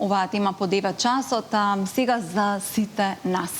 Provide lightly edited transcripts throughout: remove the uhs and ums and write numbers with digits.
Оваа тема по 9 часот, сега за сите нас.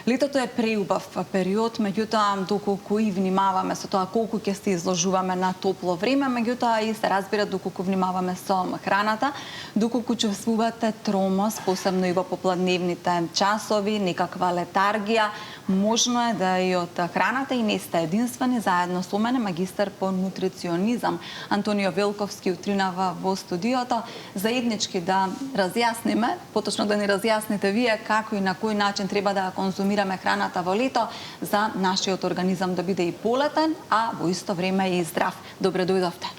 Летото е преубав период, меѓутоа доколку и внимаваме со тоа колку ќе се изложуваме на топло време, меѓутоа и се разбира доколку внимаваме со храната, доколку чувствувате тромост, посебно и во попладневните часови, некаква летаргија, можно е да и од храната и не сте единствени. Заедно со мене магистар по нутриционизам Антонио Велковски утринава во студиото, заеднички да разјасниме, поточно да ни разјасните вие како и на кој начин треба да конзумираме храната во лето за нашиот организам да биде и полетен, а во исто време и здрав. Добре дојдовте.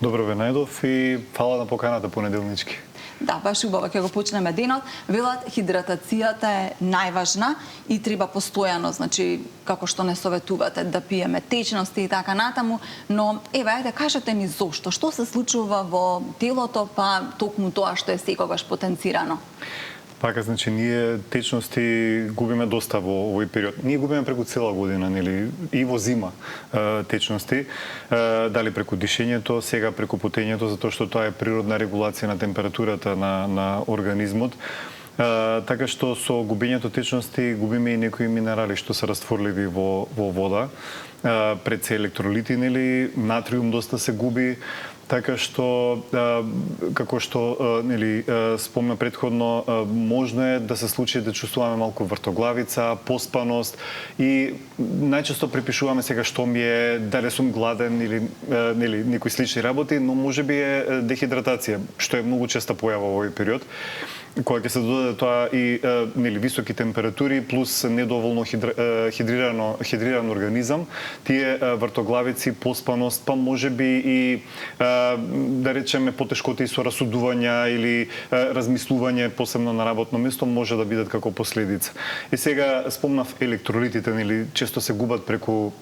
Добро ве најдов и фала на поканата понеделнички. Да, баш убаво ќе го почнеме денот. Велат, хидратацијата е најважна и треба постојано, значи, како што не советувате, да пиеме течности и така натаму, но еве, ајде, кажете ни зошто, што се случува во телото, па токму тоа што е секогаш потенцирано? Пака, значи, ние течности губиме доста во овој период. Ние губиме преку цела година, нели, и во зима течности, дали преку дишењето, сега преку потењето, затоа што тоа е природна регулација на температурата на организмот. Така што со губењето течности губиме и некои минерали што се растворливи во вода, пред се електролити, нели, натриум доста се губи. Така што, како што нели, спомна предходно, можно е да се случи да чувствуваме малку вртоглавица, поспаност и најчесто припишуваме сега што ми е, дали сум гладен или нели, некои слични работи, но можеби е дехидратација, што е многу честа појава во овој период, кога ќе се додаде тоа и нели, високи температури плюс недоволно хидриран организам, тие вртоглавици, поспаност, па можеби и да речеме потешкоти со расудувања или размислување посебно на работно место може да бидат како последица. И сега спомнав електролитите, нели, често се губат преку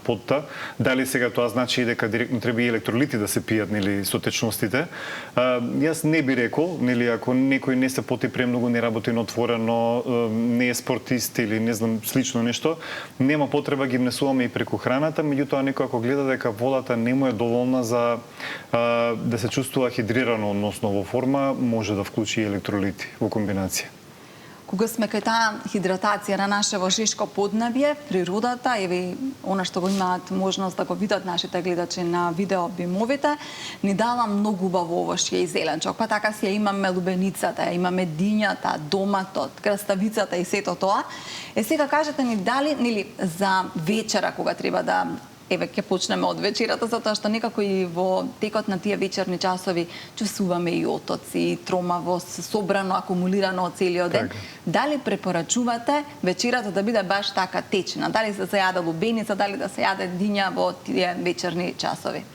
потта. Дали сега тоа значи дека директно треба и електролити да се пијат, нели, со течностите? Јас не би рекол, нели, ако некој не се поти премногу, не работи на отворено, не е спортист или не знам слично нешто, нема потреба ги внесуваме и преку храната, меѓутоа некој ако гледа дека водата не му е доволна за да се чувствува хидрирано, односно во форма, може да вклучи електролити во комбинација. Кога сме кај таа хидратација на нашево шишко поднебје, природата, еве она што го имаат можност да го видат нашите гледачи на видео бимовите, ни дала многу убаво овошје и зеленчок. Па така си ја имаме лубеницата, имаме дињата, доматот, краставицата и сето тоа. Сега кажете ни дали, нели, за вечера кога треба да еве ќе почнеме од вечерата, затоа што некако и во текот на тие вечерни часови чувствуваме и отоци, и тромавост, собрано, акумулирано од целиот ден. Дали препорачувате вечерата да биде баш така течна? Дали да се јаде лубеница, дали да се јаде диња во тие вечерни часови?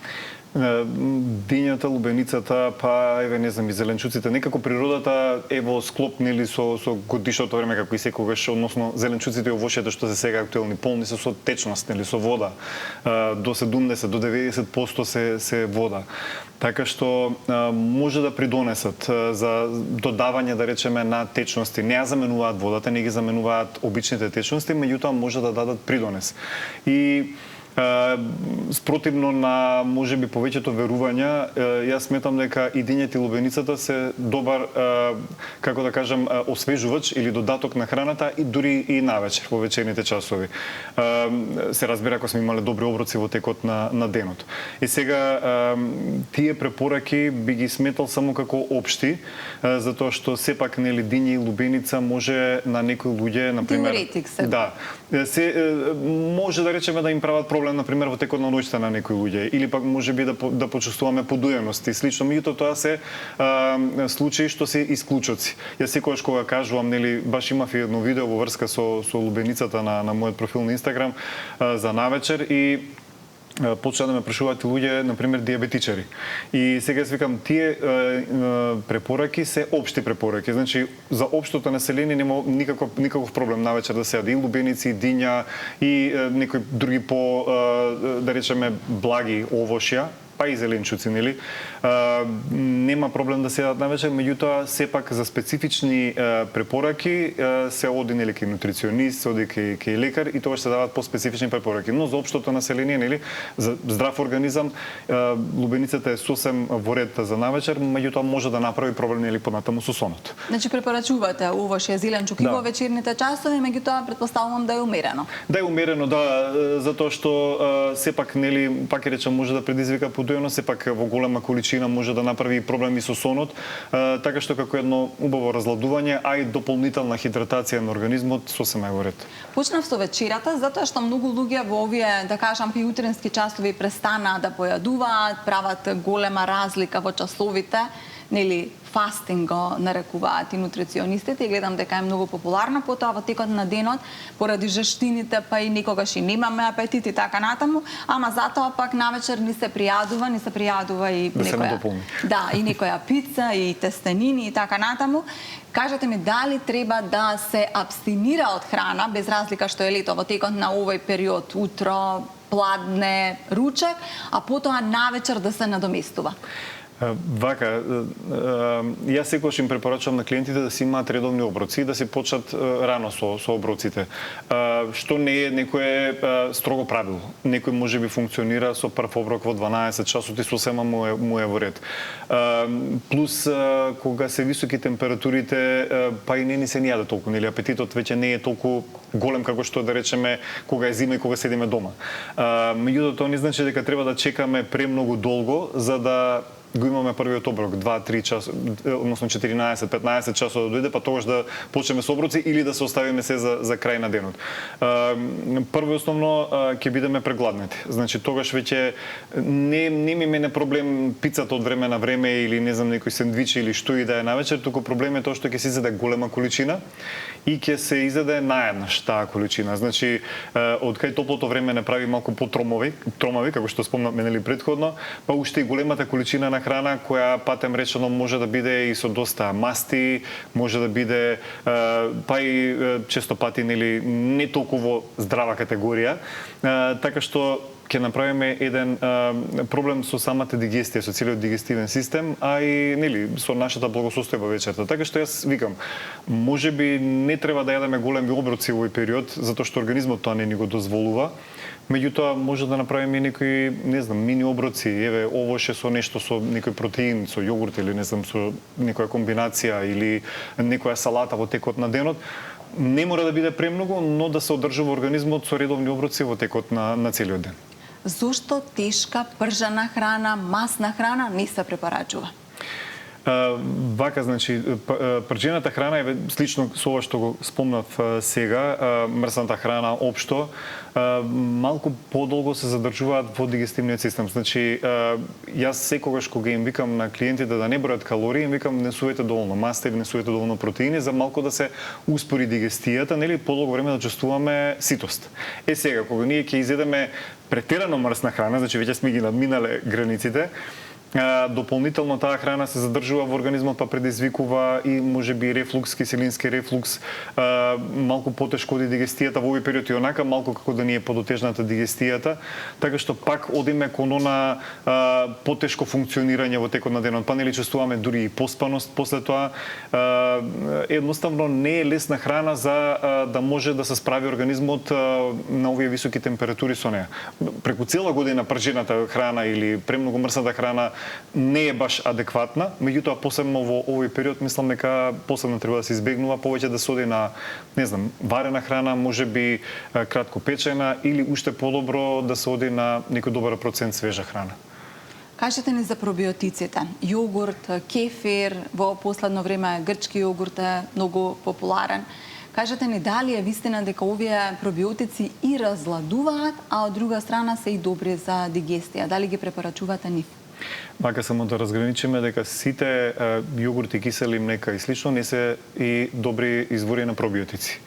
Дињата, лубеницата, па еве не знам и зеленчуците, некако природата е во склоп, нели, со годишното време како и секогаш, односно зеленчуците и овошјата што се сега актуелни полни се со течност, нели, со вода. До 70 до 90% се вода. Така што може да придонесат за додавање, да речеме, на течности. Не ја заменуваат водата, не ги заменуваат обичните течности, меѓутоа може да дадат придонес. И спротивно на можеби повеќето верувања, јас сметам дека и дињата и лубеницата се добар, како да кажам, освежувач или додаток на храната и дури и навечер во вечерните часови. Се разбира ако сме имале добри оброци во текот на денот. И сега тие препораки би ги сметал само како општи, затоа што сепак, нели, диња и лубеница може на некои луѓе, на пример, диуретик се. Да, може да речеме да им прават проблем, на пример, во текот на ноќта на некои луѓе, или пак можеби да почувствуваме подуеност и слично. Меѓутоа тоа се случаи што се исклучоци. Јас секогаш кога кажувам, нели, баш имав и едно видео во врска со лубеницата на мојот профил на Инстаграм за навечер и почна да ме прашуваат луѓе, на пример, диабетичари. И сега свикам, тие препораки се општи препораки. Значи, за општото население нема никаков проблем навечер да се јаде и лубеници, и диња, и некои други да речеме, благи овошја, па и зеленчуци, нели? Нема проблем да се јадат навечер, меѓутоа сепак за специфични препораки се оди нели кај нутриционист, се оди кај лекар и тогаш се даваат по-специфични препораки. Но за општото население, нели, за здрав организам, лубеницата е сосем во ред за навечер, меѓутоа може да направи проблем или понатаму со сонот. Значи препорачувате овошје зеленчук и во вечерните часови, меѓутоа претпоставувам да е умерено. Да е умерено, да, затоа што сепак нели пак речам може да предизвика подојност, сепак во голема количина може да направи проблеми со сонот, така што како едно убаво разладување, а и дополнителна хидратација на организмот сосема е во ред. Почнав со вечерата затоа што многу луѓе во овие, да кажам, приутренски часови престанаа да појадуваат, прават голема разлика во часовите, нели фастинг го нарекуваат и нутриционистите, и гледам дека е многу популарна, потоа во текот на денот, поради жештините, па и некогаш и немаме апетит и така натаму, ама затоа пак навечер ни се пријадува и некоја пица, и тестенини и така натаму. Кажете ми, дали треба да се абстинира од храна, без разлика што е лето, во текот на овој период, утро, пладне, ручек, а потоа навечер да се надоместува? Вака, јас секогаш им препорачувам на клиентите да си имаат редовни оброци и да се почнат рано со оброците. Што не е некое строго правило. Некој можеби функционира со прв оброк во 12 часот и сосема му е во ред. Плюс кога се високи температурите, па и не ни се ни јаде толку, нели апетитот веќе не е толку голем како што да речеме кога е зима и кога седиме дома. Меѓутоа тоа не значи дека треба да чекаме премногу долго за да го имаме првиот оброк 2-3 часа, односно 14-15 часот да дојде, па тогаш да почнеме со оброци или да се оставиме се за крај на денот. Прво и основно ќе бидеме прегладнети. Значи тогаш веќе не ми мене проблем пицата од време на време или не знам некој сендвич или што и да е навечер, туку проблем е тоа што ќе се изеде голема количина и ќе се изеде наеднаш таа количина. Значи од кај топлото време не прави малку потромави, како што спомнавме нели претходно, па уште и големата количина на храна која патем речено може да биде и со доста масти, може да биде па и често пати нели не толку здрава категорија, така што ќе направиме еден проблем со самата дигестија, со целиот дигестивен систем, а и нели со нашата благосостојба вечерта. Така што јас викам, можеби не треба да јадеме големи оброци во овој период, затоа што организмот тоа не ни го дозволува. Меѓутоа може да направиме некои, не знам, мини оброци, еве овоше со нешто со некој протеин, со јогурт или не знам со некоја комбинација или некоја салата во текот на денот. Не мора да биде премногу, но да се одржува организмот со редовни оброци во текот на целиот ден. Зошто тешка пржана храна, масна храна не се препорачува? Вака, значи, пржената храна е слично со ова што го спомнав сега, мрсната храна општо, малку подолго се задржуваат во дигестивниот систем. Значи, јас секогаш кога им викам на клиентите да не бројат калории, им викам внесувате доволно маста или внесувате доволно протеини за малку да се успори дигестијата, нели подолго време да чувствуваме ситост. Сега, кога ние ќе изедеме претерано мрсна храна, значи веќе сме ги надминале границите, дополнително таа храна се задржува во организмот, па предизвикува и можеби рефлукс, киселински рефлукс, малку потешко оди дигестијата во овој период и онака малку како да ни е подотежната дигестијата, така што пак одиме кон она потешко функционирање во текот на денот, па нели чувствуваме дури и поспаност после тоа. Едноставно не е лесна храна за да може да се справи организмот на овие високи температури со неа. Преку цела година пржената храна или премногу мрсната храна не е баш адекватна, меѓутоа посебно во овој период мислам дека посебно треба да се избегнува, повеќе да се оди на, не знам, варена храна, можеби кратко печена или уште подобро да се оди на некој добар процент свежа храна. Кажете ни за пробиотиците. Јогурт, кефир, во последно време грчки јогурт е многу популарен. Кажете ни дали е вистина дека овие пробиотици и разладуваат, а од друга страна се и добри за дигестија. Дали ги препорачувате нив? Мака само да разграничиме дека сите јогурти, кисели млека и слично не се и добри извори на пробиотици.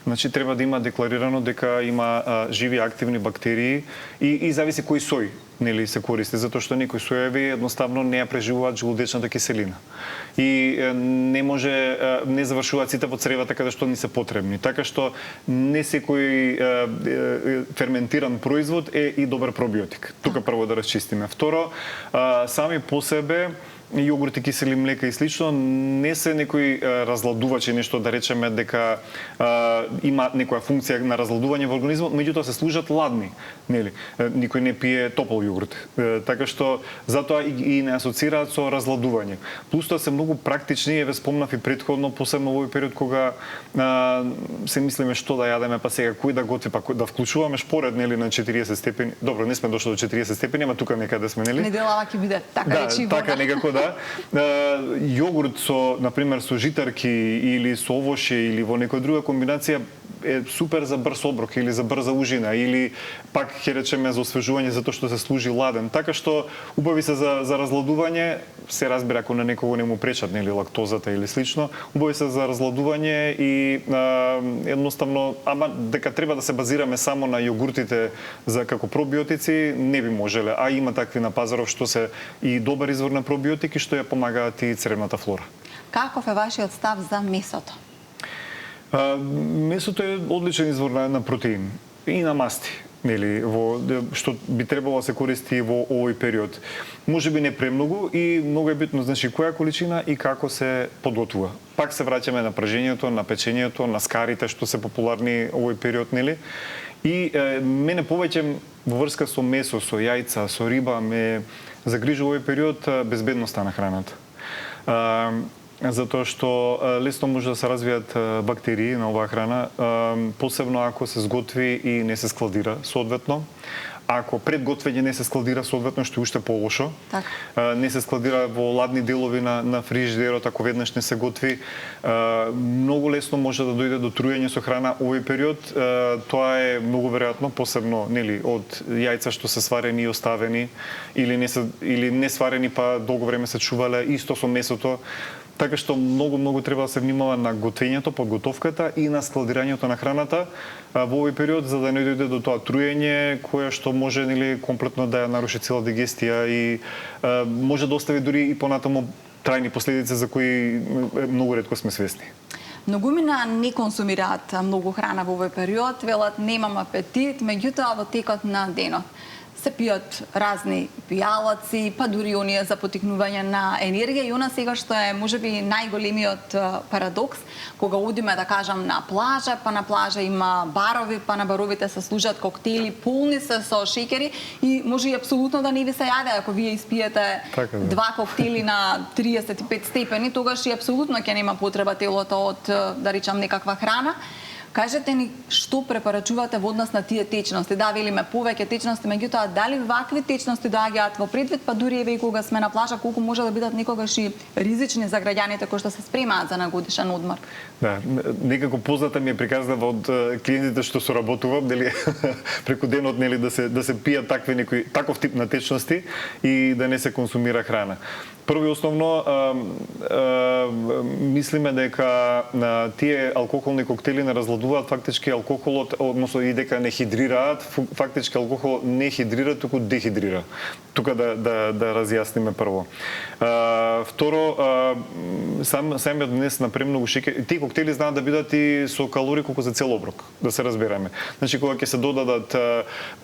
Значи треба да има декларирано дека има живи активни бактерии и зависи кој сој. нели се користи затоа што некои соеви едноставно не ја преживуваат желудечната киселина. И не може не завршуваат сите во цревата каде што ни се потребни. Така што не секој ферментиран производ е и добар пробиотик. Тука прво да расчистиме. Второ, сами по себе јогурти, кисели млека и слично не се некои разладувачи, нешто да речеме дека има некоја функција на разладување во организмот, меѓутоа се служат ладни, нели? Никој не пие топол јогурт. Така што затоа и не асоцираат со разладување. Плюс тоа се многу практични, еве спомнав и претходно, посебно во овој период кога се мислиме што да јадеме, па сега кој да готви, па да вклучуваме шпоред, нели, на 40 степени. Добро, не сме дошли до 40 степени, ама тука некаде сме, нели? Неделава ќе биде така речи вода. Така некако јогурт со, например, со житарки или со овошје или во некоја друга комбинација е супер за брз оброк или за брза ужина или пак ќе речеме за освежување затоа што се служи ладен. Така што убави се за разладување, се разбира ако на некого не му пречат нели лактозата или слично, убави се за разладување и едноставно, ама дека треба да се базираме само на јогуртите за како пробиотици, не би можеле, а има такви на пазаров што се и добар извор на пробиотики што ја помагаат и цревната флора. Каков е вашиот став за месото? Месото е одличен извор на протеин и на масти, нели, што би требало да се користи во овој период. Можеби не премногу и многу е битно, значи која количина и како се подготвува. Пак се враќаме на пражењето, на печењето, на скарите што се популарни овој период, нели? И мене повеќе во врска со месо, со јајца, со риба ме загрижува овој период безбедноста на храната. Затоа што лесно може да се развијат бактерии на оваа храна, посебно ако се сготви и не се складира соодветно. Ако пред готвење не се складира соодветно, што е уште полошо. Не се складира во ладни делови на фрижидерот, ако веднаш не се готви, многу лесно може да дојде до труење со храна овој период. Тоа е многу веројатно, посебно нели од јајца што се сварени и оставени или не сварени па долго време се чувале, исто со месото. Така што многу треба да се внимава на готвењето, подготовката и на складирањето на храната во овој период за да не дојде до тоа труење кое што може нели комплетно да ја наруши цела дигестија и може да остави дури и понатаму трајни последици за кои многу ретко сме свесни. Многумина не консумираат многу храна во овој период, велат немам апетит, меѓутоа во текот на денот се пијат разни пијалаци, па дури оние за поттикнување на енергија и она сега што е можеби најголемиот парадокс, кога одиме да кажам на плажа, па на плажа има барови, па на баровите се служат коктели, полни се со шеќери и може и апсолутно да не ви се јаде ако вие испиете два коктели на 35 степени, тогаш и апсолутно ќе нема потреба телото од да речам некаква храна. Кажете ни што препорачувате во однос на тие течности? Да, велиме повеќе течности, меѓутоа дали вакви течности доаѓаат во предвид, па дури еве и кога сме на плажа, колку може да бидат некогаш и ризични за граѓаните кои што се спремаат за нагодишен одмор? Да, некако позната ми е приказнава од клиентите што соработувам, нели преку денот нели да се пијат таков тип на течности и да не се консумира храна. Прво и основно мислиме дека тие алкохолни коктели не разладуваат фактички алкохолот, односно и дека не хидрираат, фактички алкохол не хидрира, туку дехидрира. Тука да разјасниме прво. Второ, самиот днес на премногу шеќер, тие коктели знаат да бидат и со калории колку за цел оброк, да се разбереме. Значи кога ќе се додадат,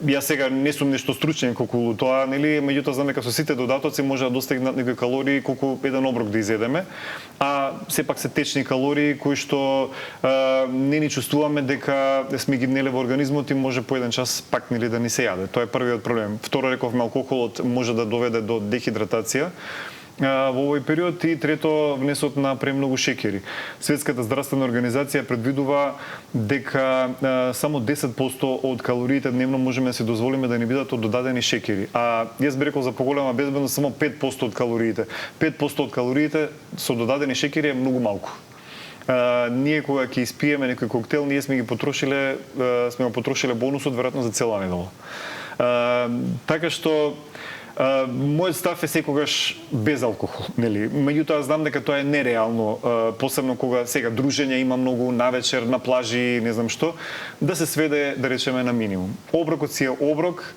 јас сега не сум нешто стручен колку тоа, нели, меѓутоа знам дека со сите додатоци може да достигнат некои калории колку еден оброк да изедеме, а сепак се течни калории кои што не ни чувствуваме дека сме ги внеле во организмот и може по еден час пак нели да ни се јаде. Тоа е првиот проблем. Второ, рековме, алкохолот може да доведе до дехидратација во овој период и трето, внесот на премногу шеќери. Светската здравствена организација предвидува дека само 10% од калориите дневно можеме да се дозволиме да ни бидат од додадени шеќери, а јас би рекол за поголема безбедност само 5% од калориите. 5% од калориите со додадени шеќери е многу малку. Ние кога ќе испиеме некој коктел, ние сме го потрошиле бонусот веројатно за цела недела. Така што Мојот став е секогаш без алкохол, нели? Меѓутоа знам дека тоа е нереално, посебно кога сега дружење има многу навечер на плажи, не знам што, да се сведе, да речеме, на минимум. Оброкот си е оброк,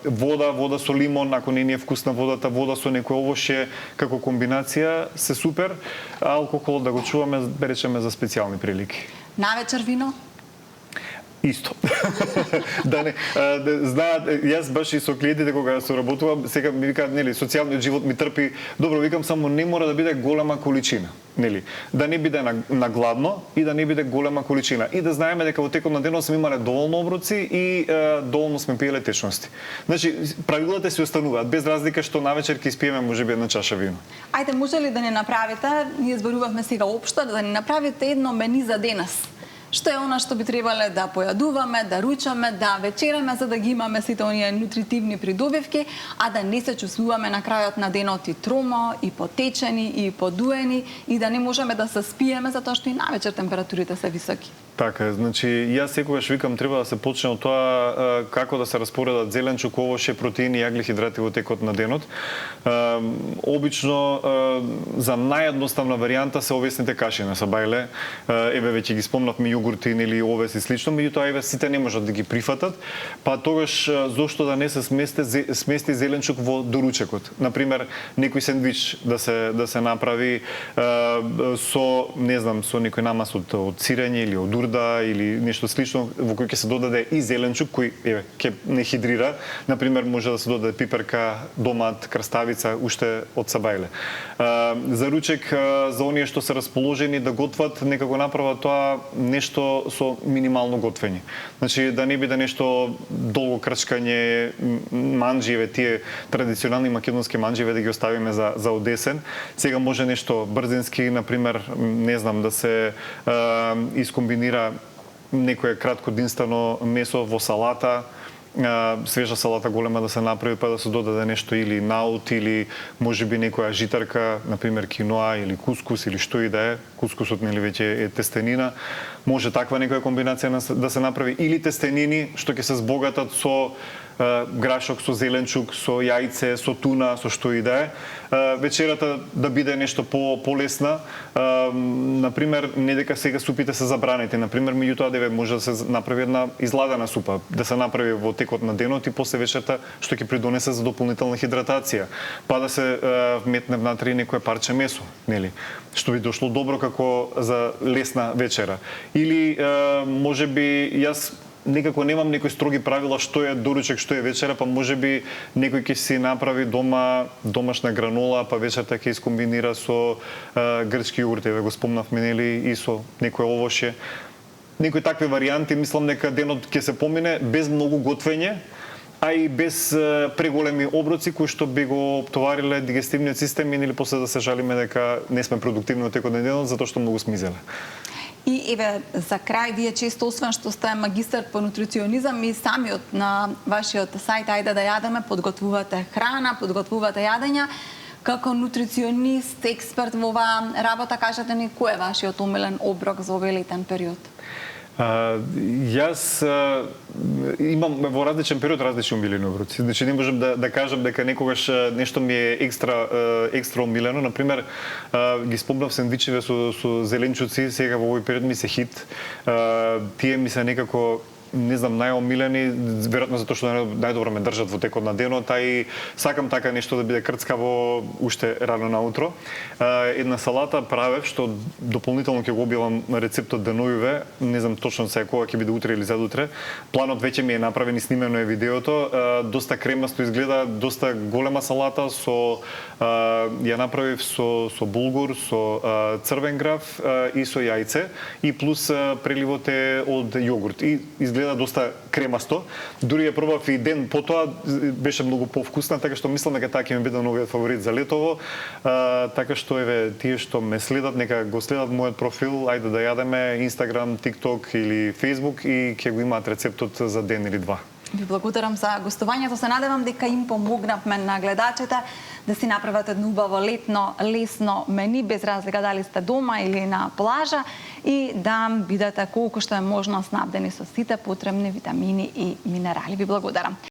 вода со лимон, ако не е вкусна водата, вода со некој овошје како комбинација се супер, а алкохол да го чуваме, да речеме, за специјални прилики. Навечер вино? Исто. Да не знаат, јас баш и со клиентите кога соработувам, сега ми викаат, нели, социјалниот живот ми трпи. Добро, викам, само не мора да биде голема количина, нели? Да не биде на гладно и да не биде голема количина. И да знаеме дека во текот на денот сме имале доволно оброци и доволно сме пиеле течности. Значи, правилата си остануваат без разлика што навечер ќе испиеме можеби една чаша вино. Ајде, може ли да не направите, ние зборувавме сега општо, да не направите едно мени за денес? Што е она што би требале да појадуваме, да ручаме, да вечераме, за да ги имаме сите оние нутритивни придобивки, а да не се чувствуваме на крајот на денот и тромо, и потечени, и подуени, и да не можеме да се спиеме затоа што и навечер температурите се високи. Така, значи, јас секогаш викам треба да се почне од тоа како да се распоредат зеленчук, овоше, протеини и аглихидрати во текот на денот. Обично за наједноставна варијанта се овесните каши на сабајле. Еве веќе ги спомнавме јогурти или овес и слично, меѓутоа еве сите не можат да ги прифатат, па тогаш зошто да не се смести зеленчук во доручекот. Например, некој сендвич да се направи со, не знам, со некој намаз од сирење или од или нешто слично во кој ќе се додаде и зеленчук кој ќе не хидрира. Например, може да се додаде пиперка, домат, краставица уште од сабајле. За ручек, за оние што се расположени да готват, нека го направат тоа нешто со минимално готвење. Значи да не биде нешто долго крчкање, манџиеве, тие традиционални македонски манџиеве да ги оставиме за одесен. Сега може нешто брзински, например, не знам, да се искомбинира некое кратко динстано месо во салата, свежа салата голема да се направи, па да се додаде нешто или наут, или можеби некоја житарка, например киноа или кускус, или што и да е. Кускусот, нели, веќе е тестенина. Може таква некоја комбинација да се направи. Или тестенини, што ќе се збогатат со грашок, со зеленчук, со јајце, со туна, со што и да е. Вечерата да биде нешто полесна. Например, не дека сега супите се забранети. Например, меѓутоа деве може да се направи една изладена супа, да се направи во текот на денот и после вечерта, што ќе придонесе за дополнителна хидратација. Па да се вметне внатре некое парче месо, нели? Што би дошло добро како за лесна вечера. Или можеби јас некако немам некои строги правила што е доручек, што е вечера, па можеби некој ќе си направи дома домашна гранола, па вечерта ќе искомбинира со грчки јогурт, еве го спомнавме, нели, и со некој овошје. Некои такви варијанти, мислам дека денот ќе се помине без многу готвење, а и без преголеми оброци кои што би го оптовариле дигестивниот систем и нели после да се жалиме дека не сме продуктивни во текот на денот затоа што многу смизеле. И еве за крај, вие често, освен што сте магистар по нутриционизам, и самиот на вашиот сајт Ајде да јадеме подготвувате храна, подготвувате јадења. Како нутриционист, експерт во оваа работа, кажете ни кој е вашиот омилен оброк за овој летен период? Јас имам во различен период различни омилени оброци. Значи не можам да кажам дека некогаш нешто ми е екстра омилено. Например, ги спомнав сендвичеве со зеленчуци, сега во овој период ми се хит. Тие ми се некако, не знам, најомилени, веројатно затоа што најдобро ме држат во текот на денот, а и сакам така нешто да биде крцкаво уште рано наутро. Една салата правев, што дополнително ќе го објавам рецептот деновиве, не знам точно сега кога ќе биде утре или задутре. Планот веќе ми е направен и снимено е видеото. Доста кремасто изгледа, доста голема салата ја направив со булгур, со црвен граф и со јајце и плюс преливот е од јогурт. И изгледа доста кремасто. Дури ја пробав и ден потоа, беше многу повкусна, така што мислам дека таа ќе ми биде новиот фаворит за летово. Така што еве тие што ме следат, нека го следат мојот профил, Ајде да јадеме, Instagram, TikTok или Facebook и ќе го имаат рецептот за ден или два. Ви благодарам за гостувањето. Се надевам дека им помогнавме на гледачите да си направат едно убаво летно, лесно мени, без разлика дали сте дома или на плажа, и да бидете колку што е можно снабдени со сите потребни витамини и минерали. Ви благодарам.